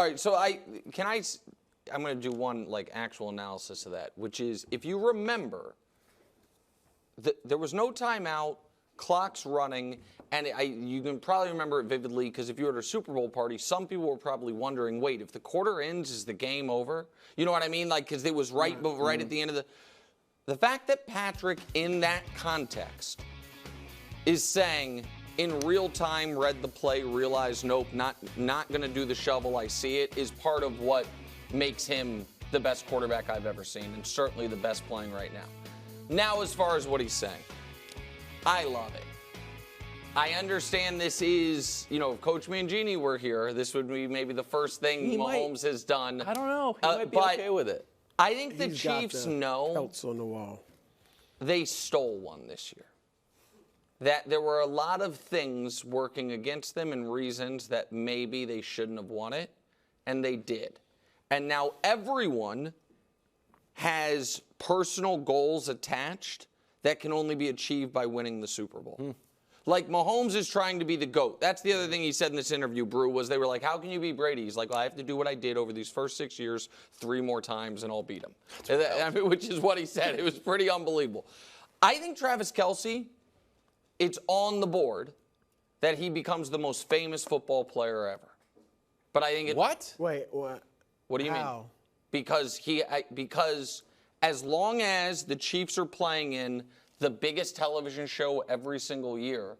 All right, so I'm going to do one actual analysis of that, which is if you remember, there was no timeout, clock's running, and you can probably remember it vividly because if you were at a Super Bowl party, some people were probably wondering, wait, if the quarter ends, is the game over? You know what I mean? Because it was right at the end of the fact that Patrick, in that context, is saying in real time, read the play, realized, nope, not going to do the shovel, I see it, is part of what makes him the best quarterback I've ever seen and certainly the best playing right now. Now, as far as what he's saying, I love it. I understand this is, if Coach Mangini were here, this would be maybe the first thing Mahomes has done. I don't know. He might be okay with it. I think the Chiefs know belts on the wall. They stole one this year. That there were a lot of things working against them and reasons that maybe they shouldn't have won it, and they did. And now everyone has personal goals attached that can only be achieved by winning the Super Bowl. Like Mahomes is trying to be the GOAT. That's the other thing he said in this interview, Brew, was they were like, how can you beat Brady? He's like, well, I have to do what I did over these first 6 years 3 more times and I'll beat him. Which is what he said. It was pretty unbelievable. I think Travis Kelce, it's on the board that he becomes the most famous football player ever. But I think What? Wait, what? What do you mean? Because as long as the Chiefs are playing in the biggest television show every single year,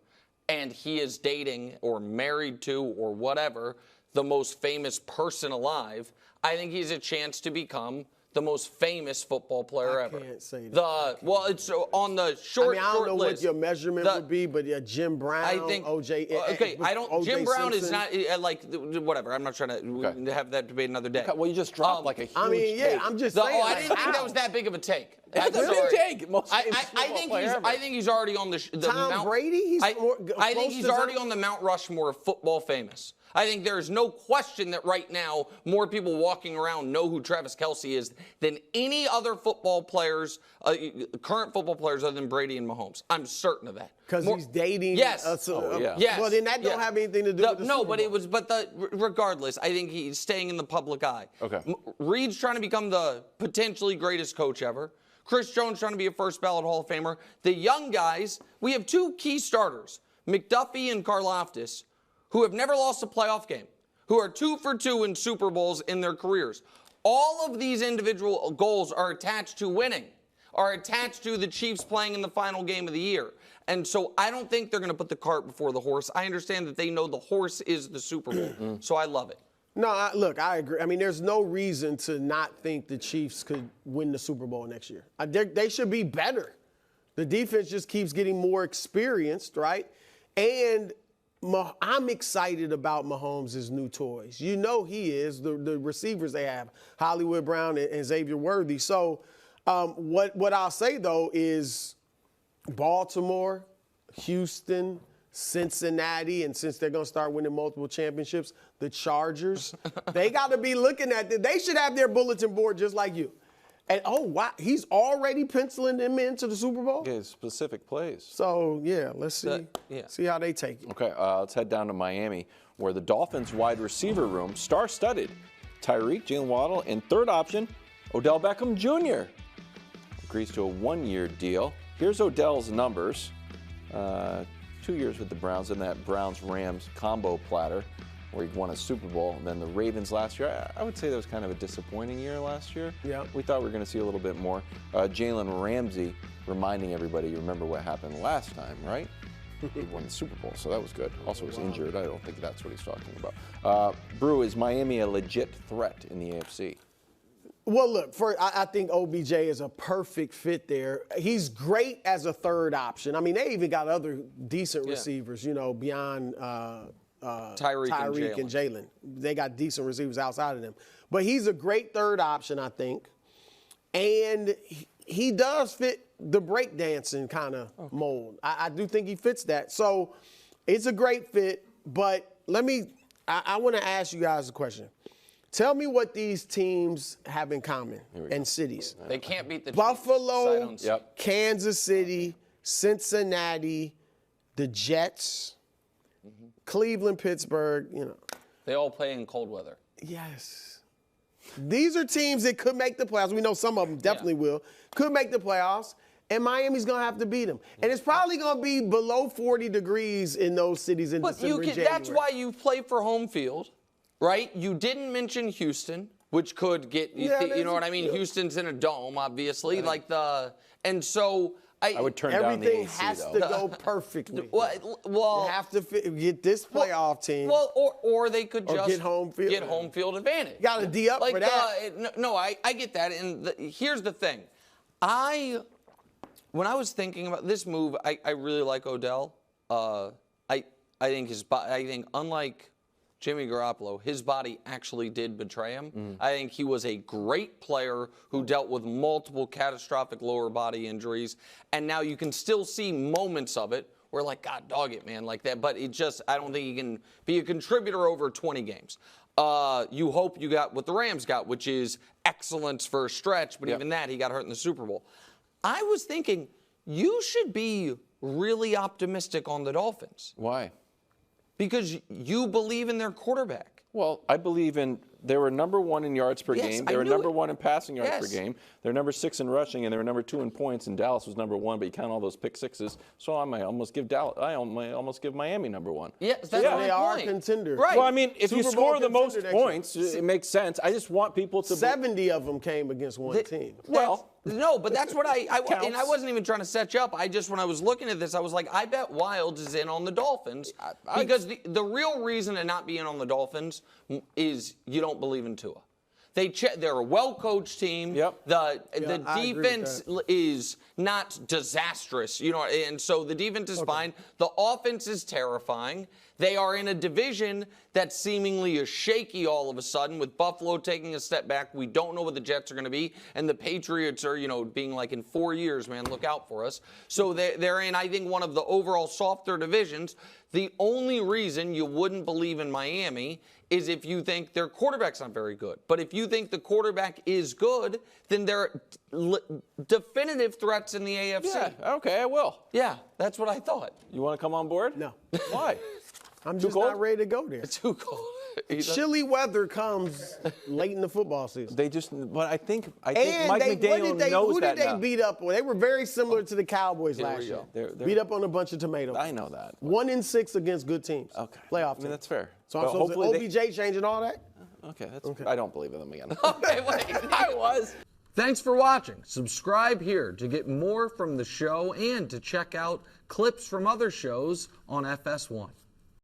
and he is dating or married to or whatever the most famous person alive, I think he's a chance to become the most famous football player ever. I can't say that. Well, it's on the short list. I don't know what your measurement would be, but Jim Brown, I think OJ. Okay, Jim Brown Simpson. is not whatever. I'm not trying to have that debate another day. Okay, well, you just dropped a huge take. I'm just saying. I didn't think that was that big of a take. It's a big take. I think he's already on the Tom Mount, Brady. I think he's already on the Mount Rushmore of football famous. I think there is no question that right now more people walking around know who Travis Kelce is than any other football players, current football players other than Brady and Mahomes. I'm certain of that. Because he's dating. Yes. Yes. Well, then that don't have anything to do with the No, Super but Bowl. it was. Regardless, I think he's staying in the public eye. Okay. Reed's trying to become the potentially greatest coach ever. Chris Jones trying to be a first ballot Hall of Famer. The young guys, we have 2 key starters, McDuffie and Karlaftis, who have never lost a playoff game, who are 2 for 2 in Super Bowls in their careers. All of these individual goals are attached to winning, are attached to the Chiefs playing in the final game of the year. And so I don't think they're going to put the cart before the horse. I understand that they know the horse is the Super Bowl, so I love it. No, look, I agree. I mean, there's no reason to not think the Chiefs could win the Super Bowl next year. They should be better. The defense just keeps getting more experienced, right? And I'm excited about Mahomes' new toys. You know he is, the receivers they have, Hollywood Brown and Xavier Worthy. So what I'll say, though, is Baltimore, Houston, Cincinnati, and since they're going to start winning multiple championships, the Chargers, they got to be looking at it. They should have their bulletin board just like you. And, oh, wow, he's already penciling them into the Super Bowl? Yeah, specific plays. So, yeah, let's see. See how they take it. Okay, let's head down to Miami, where the Dolphins wide receiver room, star-studded, Tyreek, Jalen Waddle, and third option, Odell Beckham Jr. agrees to a 1-year deal. Here's Odell's numbers. 2 years with the Browns in that Browns-Rams combo platter, where he won a Super Bowl. And then the Ravens last year, I would say that was kind of a disappointing year last year. Yeah. We thought we were going to see a little bit more. Jalen Ramsey reminding everybody, you remember what happened last time, right? He won the Super Bowl, so that was good. Also was injured. I don't think that's what he's talking about. Brew, is Miami a legit threat in the AFC? Well, look, I think OBJ is a perfect fit there. He's great as a third option. I mean, they even got other decent receivers, beyond Tyreek and Jalen. They got decent receivers outside of them. But he's a great third option, I think. And he does fit the breakdancing kind of mold. I do think he fits that. So it's a great fit. But I want to ask you guys a question. Tell me what these teams have in common and cities. They can't beat the Buffalo, Kansas City, Cincinnati, the Jets, Cleveland, Pittsburgh, They all play in cold weather. Yes. These are teams that could make the playoffs. We know some of them definitely will. Could make the playoffs. And Miami's going to have to beat them. And it's probably going to be below 40 degrees in those cities in December and January. That's why you play for home field, right? You didn't mention Houston, which could get, you know what I mean? Houston's in a dome, obviously. Right. And so I would turn down the AC, everything has to go perfectly. Well, you have to get this playoff team. Well, or they could just get home field advantage. Got to D up for that. No, I get that. And here's the thing. When I was thinking about this move, I really like Odell. I think unlike Jimmy Garoppolo, his body actually did betray him. I think he was a great player who dealt with multiple catastrophic lower body injuries, and now you can still see moments of it where, like, God dog it, man, like that. But I don't think he can be a contributor over 20 games. You hope you got what the Rams got, which is excellence for a stretch, but even that, he got hurt in the Super Bowl. I was thinking you should be really optimistic on the Dolphins. Why? Because you believe in their quarterback. Well, I believe they were number 1 in yards per game. They were number 1 in passing yards per game. They're number 6 in rushing, and they were number 2 in points. And Dallas was number 1, but you count all those pick sixes. So I might almost give Miami number 1. Yes, that's my they are point. contenders. Right. Well, I mean, if you Super Bowl score the most contender points, it makes sense. I just want people to 70 of them came against one team. No, but that's what and I Counts. wasn't even trying to set you up. When I was looking at this, I was like, I bet Wilds is in on the Dolphins because the real reason to not be in on the Dolphins is you don't believe in Tua. They're a well-coached team. Yep. The defense is not disastrous, and so the defense is fine. The offense is terrifying. They are in a division that seemingly is shaky all of a sudden, with Buffalo taking a step back. We don't know what the Jets are going to be, and the Patriots are, being like, in 4 years, man, look out for us. So they're in, I think, one of the overall softer divisions. The only reason you wouldn't believe in Miami is if you think their quarterback's not very good. But if you think the quarterback is good, then they're definitive threats in the AFC. Yeah, okay, I will. Yeah, that's what I thought. You want to come on board? No. Why? I'm just not ready to go there. It's too cold. Chilly weather comes late in the football season. But I think Mike McDaniel knows who that did they now. beat up on? They were very similar to the Cowboys last year. Beat up on a bunch of tomatoes. I know that. 1-6 against good teams. Okay. Playoff teams. I mean, that's fair. So I'm supposed to OBJ changing all that? Okay, I don't believe in them again. Okay, wait. I was. Thanks for watching. Subscribe here to get more from the show and to check out clips from other shows on FS1.